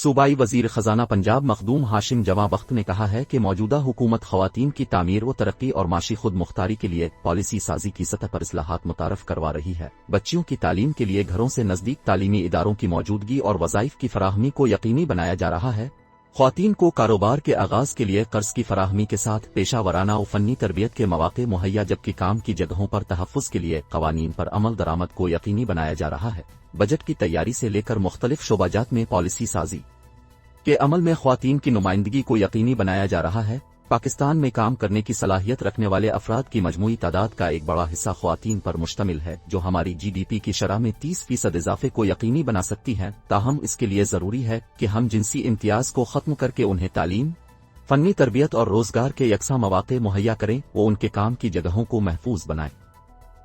صوبائی وزیر خزانہ پنجاب مخدوم ہاشم جواں بخت نے کہا ہے کہ موجودہ حکومت خواتین کی تعمیر و ترقی اور معاشی خود مختاری کے لیے پالیسی سازی کی سطح پر اصلاحات متعارف کروا رہی ہے۔ بچیوں کی تعلیم کے لیے گھروں سے نزدیک تعلیمی اداروں کی موجودگی اور وظائف کی فراہمی کو یقینی بنایا جا رہا ہے۔ خواتین کو کاروبار کے آغاز کے لیے قرض کی فراہمی کے ساتھ پیشہ ورانہ و فنی تربیت کے مواقع مہیا، جبکہ کام کی جگہوں پر تحفظ کے لیے قوانین پر عمل درآمد کو یقینی بنایا جا رہا ہے۔ بجٹ کی تیاری سے لے کر مختلف شعبات میں پالیسی سازی کے عمل میں خواتین کی نمائندگی کو یقینی بنایا جا رہا ہے۔ پاکستان میں کام کرنے کی صلاحیت رکھنے والے افراد کی مجموعی تعداد کا ایک بڑا حصہ خواتین پر مشتمل ہے، جو ہماری جی ڈی پی کی شرح میں 30% اضافے کو یقینی بنا سکتی ہیں۔ تاہم اس کے لیے ضروری ہے کہ ہم جنسی امتیاز کو ختم کر کے انہیں تعلیم، فنی تربیت اور روزگار کے یکساں مواقع مہیا کریں، وہ ان کے کام کی جگہوں کو محفوظ بنائیں۔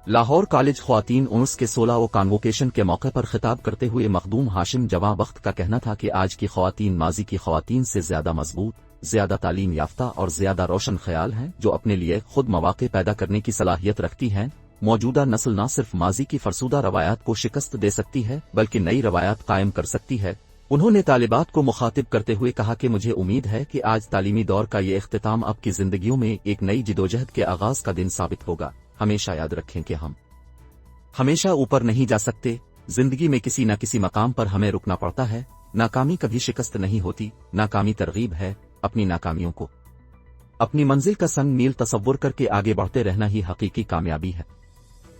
لاہور کالج خواتین انس کے 16 کانووکیشن کے موقع پر خطاب کرتے ہوئے مخدوم ہاشم جواں بخت کا کہنا تھا کہ آج کی خواتین ماضی کی خواتین سے زیادہ مضبوط، زیادہ تعلیم یافتہ اور زیادہ روشن خیال ہیں، جو اپنے لیے خود مواقع پیدا کرنے کی صلاحیت رکھتی ہیں۔ موجودہ نسل نہ صرف ماضی کی فرسودہ روایات کو شکست دے سکتی ہے بلکہ نئی روایات قائم کر سکتی ہے۔ انہوں نے طالبات کو مخاطب کرتے ہوئے کہا کہ مجھے امید ہے کہ آج تعلیمی دور کا یہ اختتام آپ کی زندگیوں میں ایک نئی جدوجہد کے آغاز کا دن ثابت ہوگا۔ ہمیشہ یاد رکھیں کہ ہم ہمیشہ اوپر نہیں جا سکتے، زندگی میں کسی نہ کسی مقام پر ہمیں رکنا پڑتا ہے۔ ناکامی کبھی شکست نہیں ہوتی، ناکامی ترغیب ہے۔ اپنی ناکامیوں کو اپنی منزل کا سنگ میل تصور کر کے آگے بڑھتے رہنا ہی حقیقی کامیابی ہے۔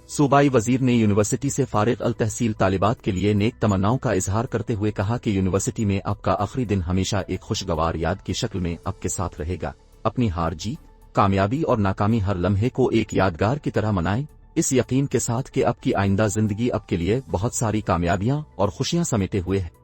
صوبائی وزیر نے یونیورسٹی سے فارغ التحصیل طالبات کے لیے نیک تمناؤں کا اظہار کرتے ہوئے کہا کہ یونیورسٹی میں آپ کا آخری دن ہمیشہ ایک خوشگوار یاد کی شکل میں آپ کے ساتھ رہے گا۔ اپنی ہار جیت، کامیابی اور ناکامی ہر لمحے کو ایک یادگار کی طرح منائیں، اس یقین کے ساتھ کہ آپ کی آئندہ زندگی آپ کے لیے بہت ساری کامیابیاں اور خوشیاں سمیٹے ہوئے ہے۔